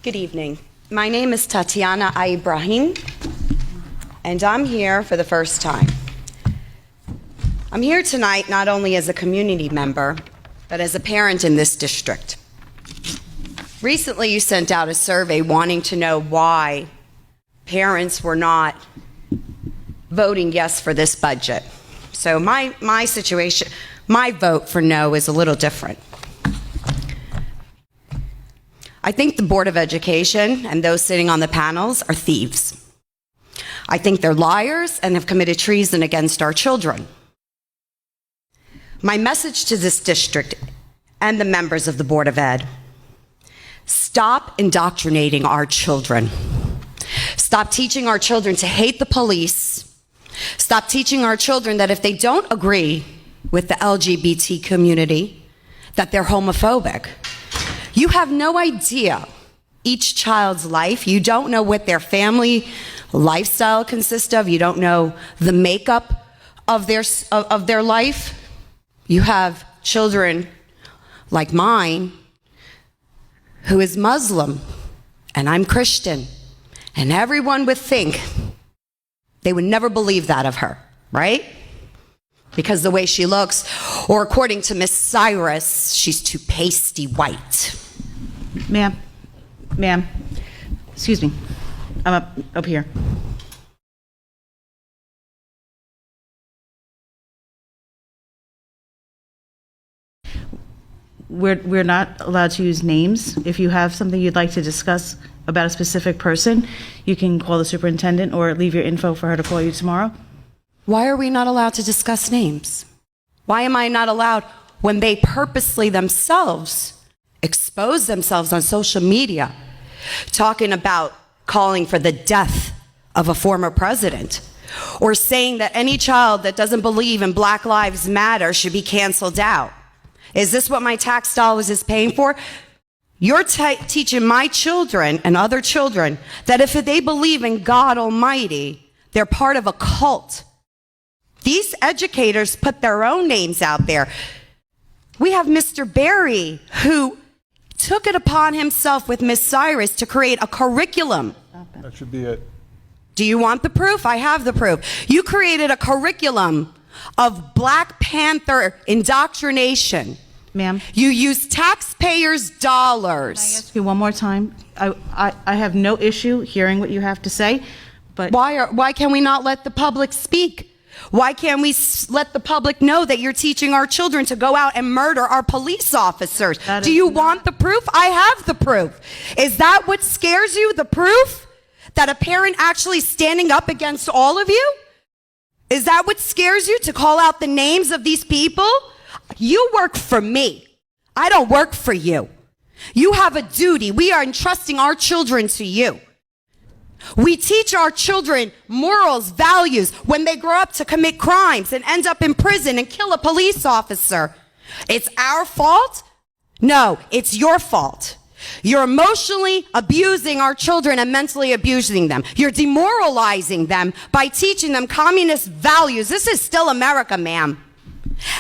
Good evening. My name is Tatiana Ibrahim, and I'm here for the first time. I'm here tonight not only as a community member, but as a parent in this district. Recently, you sent out a survey wanting to know why parents were not voting yes for this budget. So my situation, my vote for no is a little different. I think the Board of Education and those sitting on the panels are thieves. I think they're liars and have committed treason against our children. My message to this district and the members of the Board of Ed: stop indoctrinating our children. Stop teaching our children to hate the police. Stop teaching our children that if they don't agree with the LGBT community, that they're homophobic. You have no idea each child's life. You don't know what their family lifestyle consists of. You don't know the makeup of their life. You have children like mine who is Muslim, and I'm Christian, and everyone would think, they would never believe that of her, right? Because the way she looks, or according to Miss Cyrus, she's too pasty white. Ma'am, excuse me. I'm up here. We're not allowed to use names. If you have something you'd like to discuss about a specific person, you can call the superintendent or leave your info for her to call you tomorrow. Why are we not allowed to discuss names? Why am I not allowed when they purposely themselves expose themselves on social media, talking about calling for the death of a former president, or saying that any child that doesn't believe in Black Lives Matter should be canceled out? Is this what my tax dollars is paying for? You're teaching my children and other children that if they believe in God Almighty, they're part of a cult. These educators put their own names out there. We have Mr. Berry, who took it upon himself with Miss Cyrus to create a curriculum. That should be it. Do you want the proof? I have the proof. You created a curriculum of Black Panther indoctrination. Ma'am. You use taxpayers' dollars. Can I ask you one more time? I have no issue hearing what you have to say, but Why can we not let the public speak? Why can't we let the public know that you're teaching our children to go out and murder our police officers? Do you want the proof? I have the proof. Is that what scares you, the proof? That a parent actually standing up against all of you? Is that what scares you, to call out the names of these people? You work for me. I don't work for you. You have a duty. We are entrusting our children to you. We teach our children morals, values, when they grow up to commit crimes and end up in prison and kill a police officer. It's our fault? No, it's your fault. You're emotionally abusing our children and mentally abusing them. You're demoralizing them by teaching them communist values. This is still America, ma'am.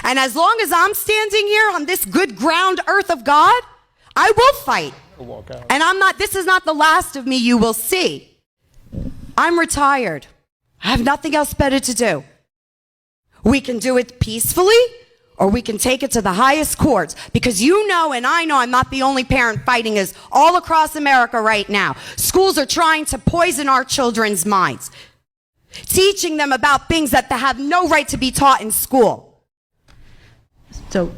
And as long as I'm standing here on this good ground earth of God, I will fight. And this is not the last of me you will see. I'm retired. I have nothing else better to do. We can do it peacefully, or we can take it to the highest courts, because you know and I know I'm not the only parent fighting this all across America right now. Schools are trying to poison our children's minds, teaching them about things that they have no right to be taught in school. So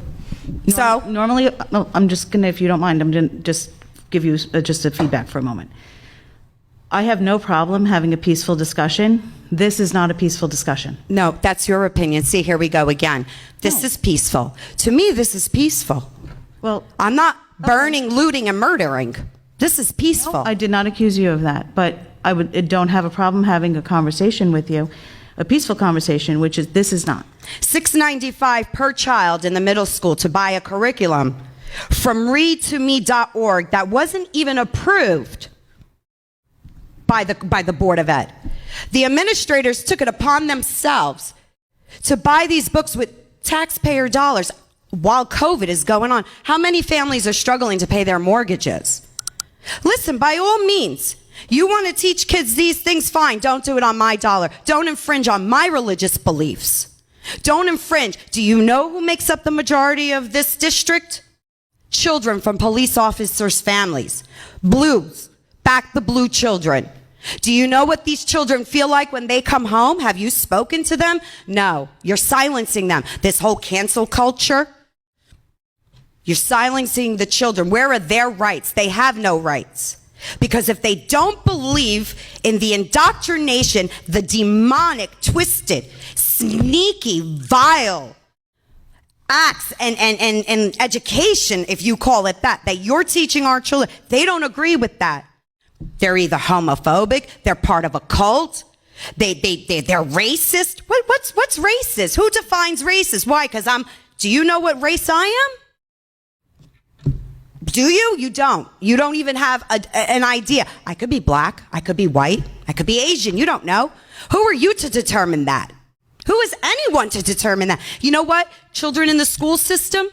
normally, I'm just gonna, if you don't mind, I'm gonna just give you just a feedback for a moment. I have no problem having a peaceful discussion. This is not a peaceful discussion. No, that's your opinion. See, here we go again. This is peaceful. To me, this is peaceful. Well, I'm not burning, looting, and murdering. This is peaceful. I did not accuse you of that, but I don't have a problem having a conversation with you, a peaceful conversation, which is, this is not. $6.95 per child in the middle school to buy a curriculum from readtome.org that wasn't even approved by the Board of Ed. The administrators took it upon themselves to buy these books with taxpayer dollars while COVID is going on. How many families are struggling to pay their mortgages? Listen, by all means, you want to teach kids these things, fine. Don't do it on my dollar. Don't infringe on my religious beliefs. Don't infringe. Do you know who makes up the majority of this district? Children from police officers' families. Blues. Back the blue children. Do you know what these children feel like when they come home? Have you spoken to them? No. You're silencing them. This whole cancel culture. You're silencing the children. Where are their rights? They have no rights. Because if they don't believe in the indoctrination, the demonic, twisted, sneaky, vile acts and education, if you call it that you're teaching our children, they don't agree with that. They're either homophobic, they're part of a cult, they're racist. What's racist? Who defines racist? Why? Because do you know what race I am? Do you? You don't. You don't even have an idea. I could be black. I could be white. I could be Asian. You don't know. Who are you to determine that? Who is anyone to determine that? You know what? Children in the school system,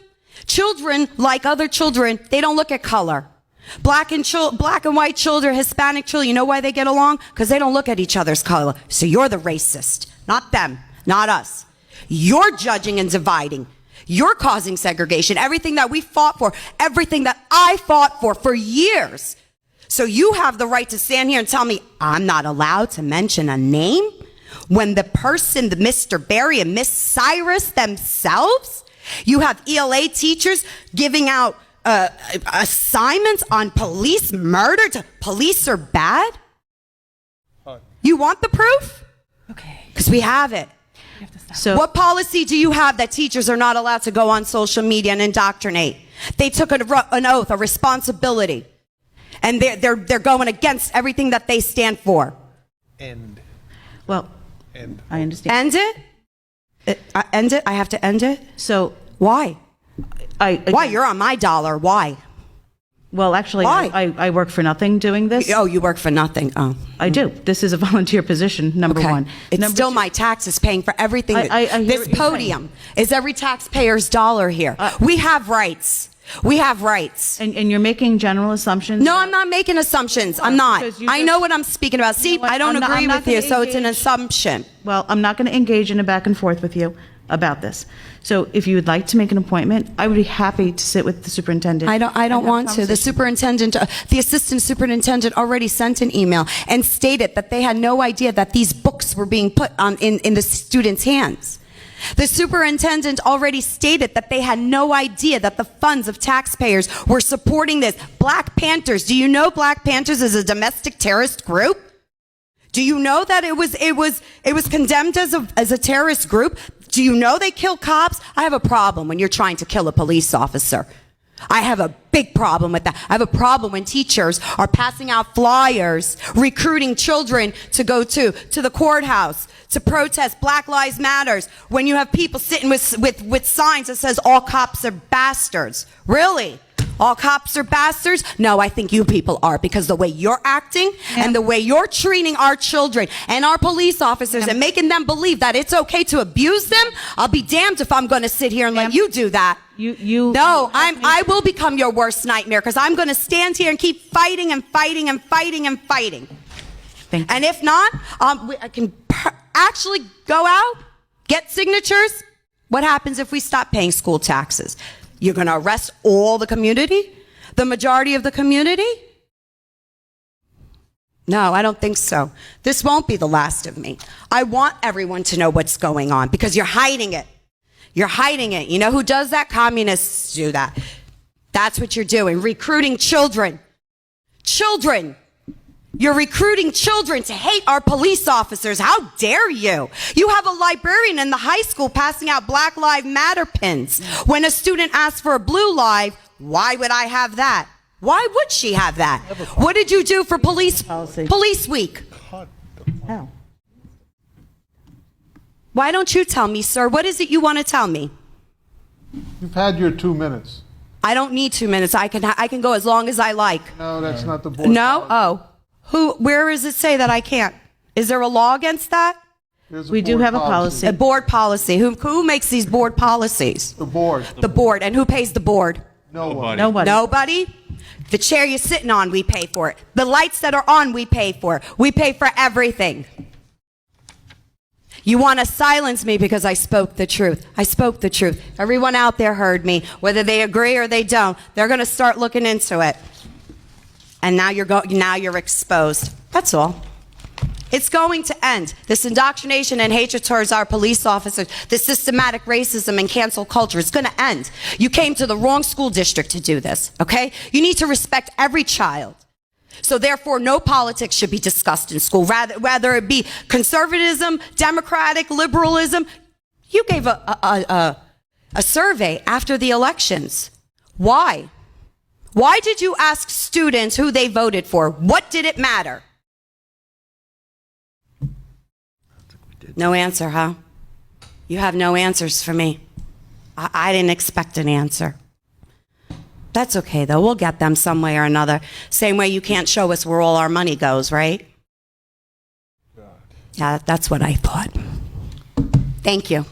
children like other children, they don't look at color. Black and white children, Hispanic children, you know why they get along? Because they don't look at each other's color. So you're the racist, not them, not us. You're judging and dividing. You're causing segregation. Everything that we fought for, everything that I fought for years. So you have the right to stand here and tell me I'm not allowed to mention a name when the person, the Mr. Barry and Miss Cyrus themselves, you have ELA teachers giving out assignments on police murder to police are bad? You want the proof? Okay. Because we have it. You have to stop. So What policy do you have that teachers are not allowed to go on social media and indoctrinate? They took an oath, a responsibility, and they're going against everything that they stand for. well, And I understand. End it? End it? I have to end it? So Why? I Why? again, You're on my dollar. Why? well, actually, Why? I work for nothing doing this. Oh, you work for nothing. Oh. I do. This is a volunteer position, number Okay. one. It's Number still two- my taxes paying for everything. I hear This what you're podium is every taxpayer's dollar here. We have rights. We have rights. And you're making general assumptions. No, I'm not making assumptions. I'm not. Because you I just- know what I'm speaking about. See, know what? I don't I'm not- agree I'm not with you, gonna so it's an engage. assumption. Well, I'm not going to engage in a back and forth with you about this. So if you would like to make an appointment, I would be happy to sit with the superintendent. I don't and have want to. The conversation. superintendent, the assistant superintendent already sent an email and stated that they had no idea that these books were being put in the students' hands. The superintendent already stated that they had no idea that the funds of taxpayers were supporting this. Black Panthers. Do you know Black Panthers is a domestic terrorist group? Do you know that it was condemned as a terrorist group? Do you know they kill cops? I have a problem when you're trying to kill a police officer. I have a big problem with that. I have a problem when teachers are passing out flyers, recruiting children to go to the courthouse, to protest Black Lives Matters, when you have people sitting with signs that says all cops are bastards. Really? All cops are bastards? No, I think you people are, because the way you're acting and the way you're treating our children and our police officers and making them believe that it's okay to abuse them, I'll be damned if I'm going to sit here and let you do that. No, I will become your worst nightmare, because I'm going to stand here and keep fighting and fighting and fighting and fighting. Thank you. And if not, I can actually go out, get signatures. What happens if we stop paying school taxes? You're going to arrest all the community? The majority of the community? No, I don't think so. This won't be the last of me. I want everyone to know what's going on, because you're hiding it. You're hiding it. You know who does that? Communists do that. That's what you're doing. Recruiting children. Children. You're recruiting children to hate our police officers. How dare you? You have a librarian in the high school passing out Black Lives Matter pins. When a student asks for a blue live, why would I have that? Why would she have that? What did you do for police week? How? Why don't you tell me, sir? What is it you want to tell me? You've had your 2 minutes. I don't need 2 minutes. I can go as long as I like. No, that's not the board. No? Oh. Where does it say that I can't? Is there a law against that? There's We do board have a policy. A board policy. Who makes these board policies? The board. The board. And who pays the board? No one. Nobody. Nobody? The chair you're sitting on, we pay for it. The lights that are on, we pay for. We pay for everything. You want to silence me because I spoke the truth. I spoke the truth. Everyone out there heard me. Whether they agree or they don't, they're going to start looking into it. And now you're exposed. That's all. It's going to end. This indoctrination and hatred towards our police officers, this systematic racism and cancel culture is going to end. You came to the wrong school district to do this, okay? You need to respect every child. So therefore, no politics should be discussed in school, whether it be conservatism, democratic, liberalism. You gave a survey after the elections. Why? Why did you ask students who they voted for? What did it matter? No answer, huh? You have no answers for me. I didn't expect an answer. That's okay, though. We'll get them some way or another. Same way you can't show us where all our money goes, right? Yeah, that's what I thought. Thank you.